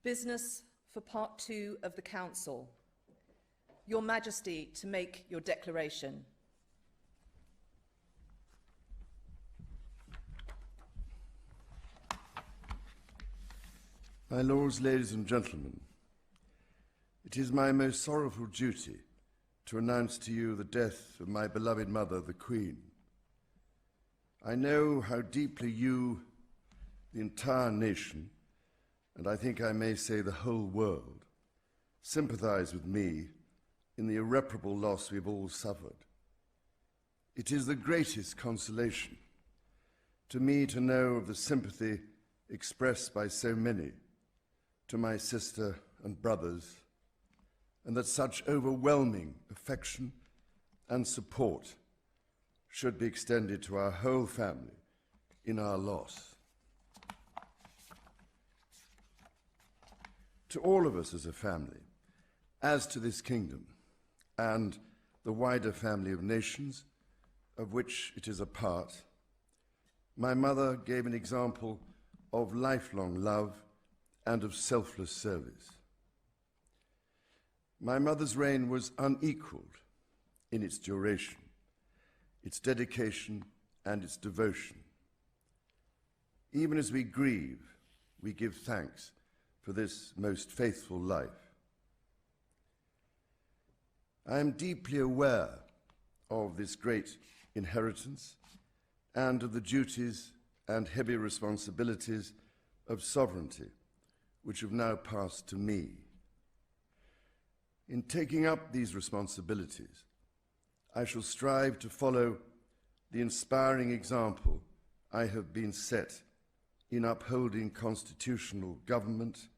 Business for Part 2 of the Council. Your Majesty, to make your declaration. My lords, ladies and gentlemen, it is my most sorrowful duty to announce to you the death of my beloved mother, the Queen. I know how deeply you, the entire nation, and I think I may say the whole world, sympathize with me in the irreparable loss we've all suffered. It is the greatest consolation to me to know of the sympathy expressed by so many to my sister and brothers, and that such overwhelming affection and support should be extended to our whole family in our loss. To all of us as a family, as to this kingdom and the wider family of nations of which it is a part, my mother gave an example of lifelong love and of selfless service. My mother's reign was unequaled in its duration, its dedication, and its devotion. Even as we grieve, we give thanks for this most faithful life. I am deeply aware of this great inheritance and of the duties and heavy responsibilities of sovereignty which have now passed to me. In taking up these responsibilities, I shall strive to follow the inspiring example I have been set in upholding constitutional government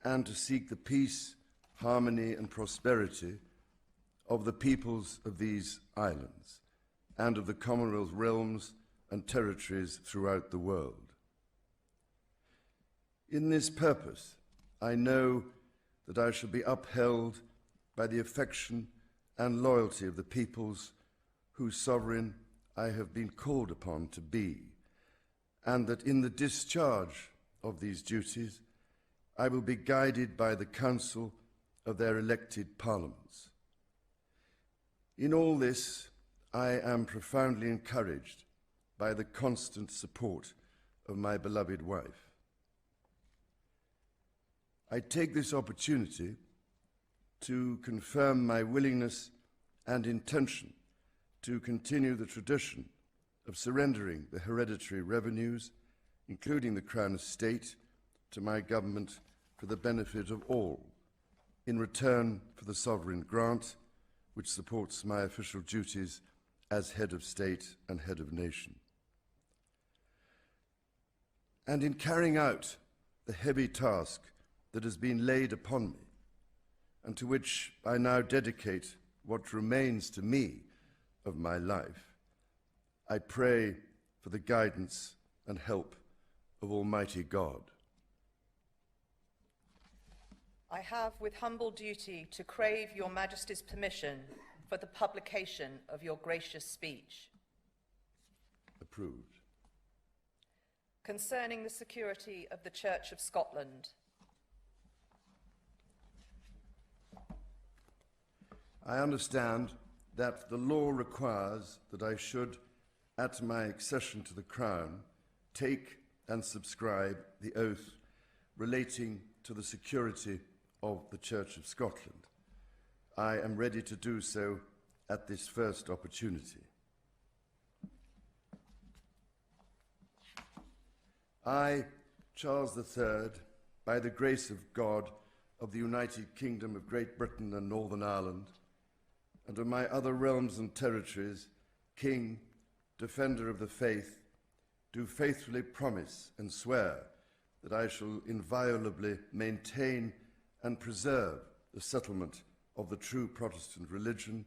and to seek the peace, harmony, and prosperity of the peoples of these islands and of the Commonwealth realms and territories throughout the world. In this purpose, I know that I shall be upheld by the affection and loyalty of the peoples whose sovereign I have been called upon to be, and that in the discharge of these duties, I will be guided by the counsel of their elected parliaments. In all this, I am profoundly encouraged by the constant support of my beloved wife. I take this opportunity to confirm my willingness and intention to continue the tradition of surrendering the hereditary revenues, including the Crown Estate, to my government for the benefit of all, in return for the sovereign grant which supports my official duties as head of state and head of nation. And in carrying out the heavy task that has been laid upon me, and to which I now dedicate what remains to me of my life, I pray for the guidance and help of Almighty God. I have with humble duty to crave your Majesty's permission for the publication of your gracious speech. Approved. Concerning the security of the Church of Scotland. I understand that the law requires that I should, at my accession to the Crown, take and subscribe the oath relating to the security of the Church of Scotland. I am ready to do so at this first opportunity. I, Charles III, by the grace of God of the United Kingdom of Great Britain and Northern Ireland, and of my other realms and territories, King, Defender of the Faith, do faithfully promise and swear that I shall inviolably maintain and preserve the settlement of the true Protestant religion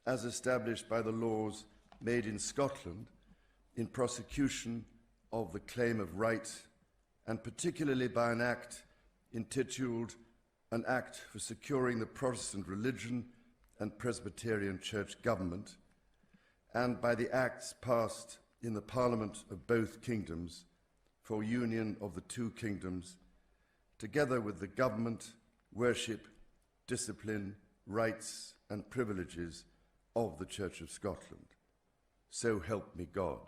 as established by the laws made in Scotland in prosecution of the claim of right, and particularly by an act intituled An Act for Securing the Protestant Religion and Presbyterian Church Government, and by the acts passed in the Parliament of both kingdoms for union of the two kingdoms together with the government, worship, discipline, rights and privileges of the Church of Scotland. So help me God.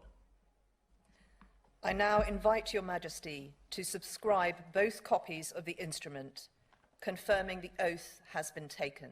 I now invite Your Majesty to subscribe both copies of the instrument, confirming the oath has been taken.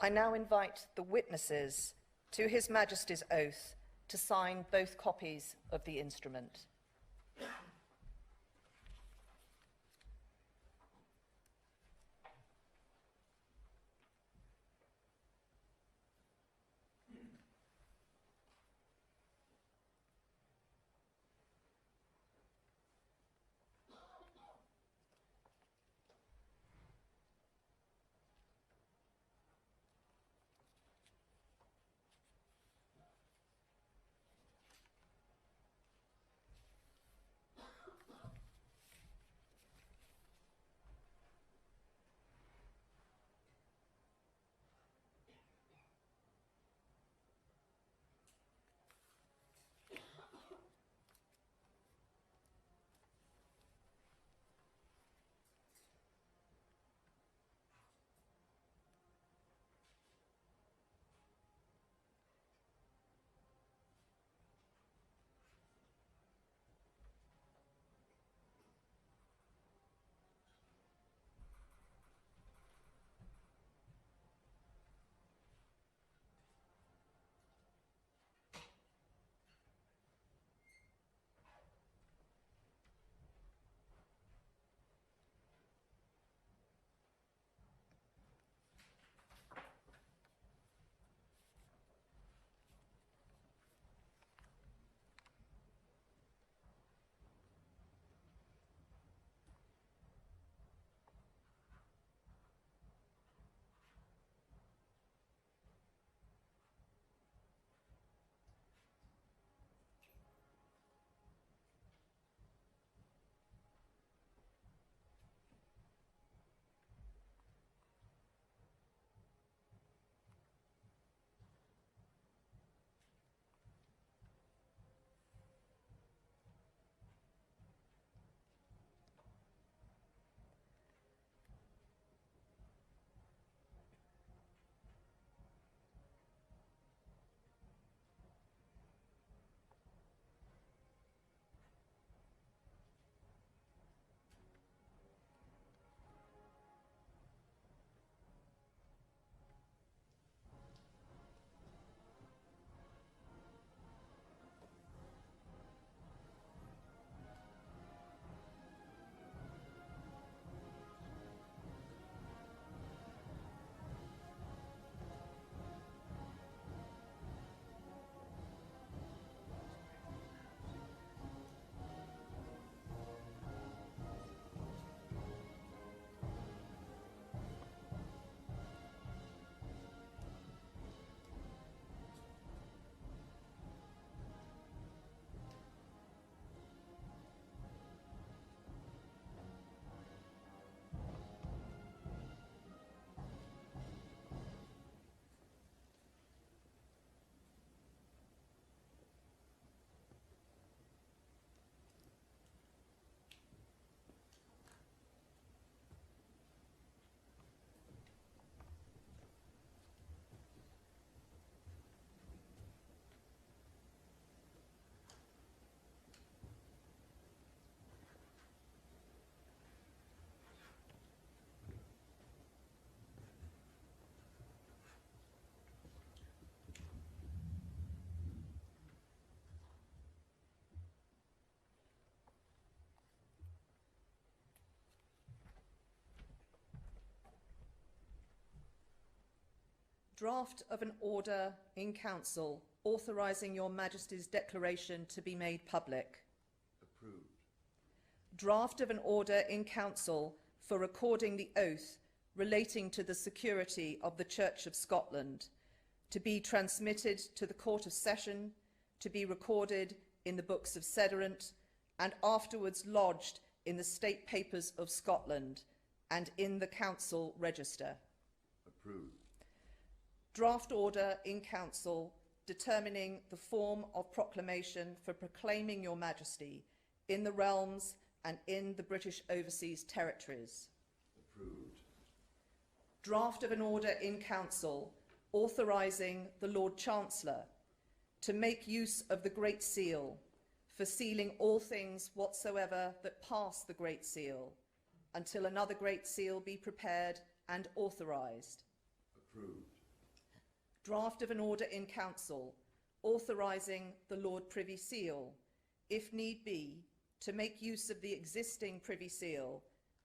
I now invite the witnesses to His Majesty's oath to sign both copies of the instrument. Draft of an order in Council authorising Your Majesty's declaration to be made public. Approved. Draft of an order in Council for recording the oath relating to the security of the Church of Scotland, to be transmitted to the Court of Session, to be recorded in the books of Sederant, and afterwards lodged in the State Papers of Scotland and in the Council Register. Approved. Draft order in Council determining the form of proclamation for proclaiming Your Majesty in the realms and in the British Overseas Territories. Approved. Draft of an order in Council authorising the Lord Chancellor to make use of the Great Seal for sealing all things whatsoever that pass the Great Seal, until another Great Seal be prepared and authorised. Approved. Draft of an order in Council authorising the Lord Privy Seal, if need be, to make use of the existing Privy Seal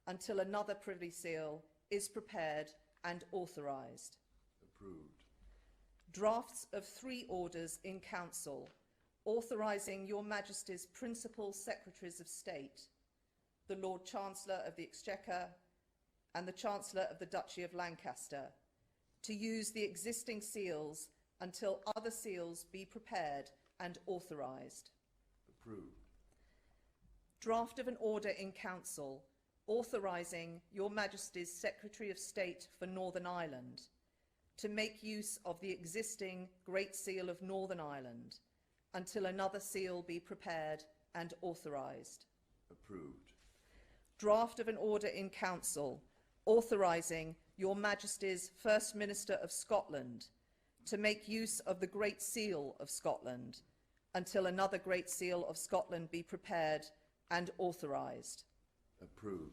until another Privy Seal is prepared and authorised. Approved. Drafts of 3 orders in Council authorising Your Majesty's Principal Secretaries of State, the Lord Chancellor of the Exchequer and the Chancellor of the Duchy of Lancaster, to use the existing seals until other seals be prepared and authorised. Approved. Draft of an order in Council authorising Your Majesty's Secretary of State for Northern Ireland to make use of the existing Great Seal of Northern Ireland until another seal be prepared and authorised. Approved. Draft of an order in Council authorising Your Majesty's First Minister of Scotland to make use of the Great Seal of Scotland until another Great Seal of Scotland be prepared and authorised. Approved.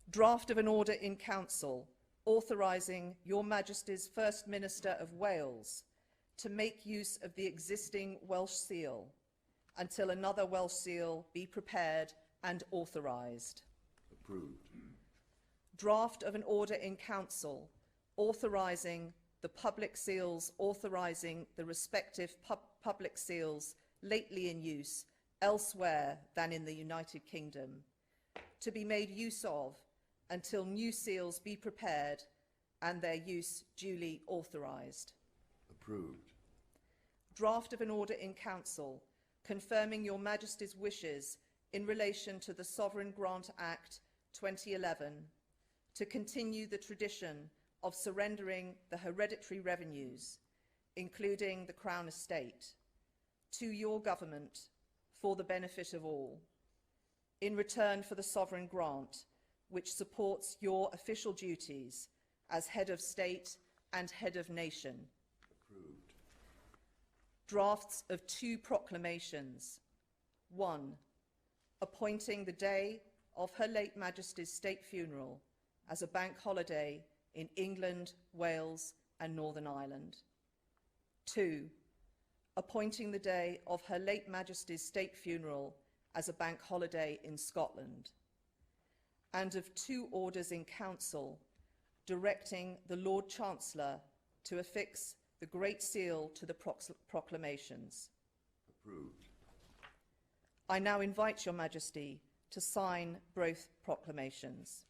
Draft of an order in Council authorising Your Majesty's First Minister of Wales to make use of the existing Welsh Seal until another Welsh Seal be prepared and authorised. Approved. Draft of an order in Council authorising the public seals authorising the respective public seals lately in use elsewhere than in the United Kingdom to be made use of until new seals be prepared and their use duly authorised. Approved. Draft of an order in Council confirming Your Majesty's wishes in relation to the Sovereign Grant Act 2011 to continue the tradition of surrendering the hereditary revenues, including the Crown Estate, to your government for the benefit of all, in return for the sovereign grant, which supports your official duties as head of state and head of nation. Approved. Drafts of 2 proclamations. 1. Appointing the day of Her late Majesty's state funeral as a bank holiday in England, Wales and Northern Ireland. 2. Appointing the day of Her late Majesty's state funeral as a bank holiday in Scotland. And of 2 orders in Council directing the Lord Chancellor to affix the Great Seal to the proclamations. Approved. I now invite Your Majesty to sign both proclamations.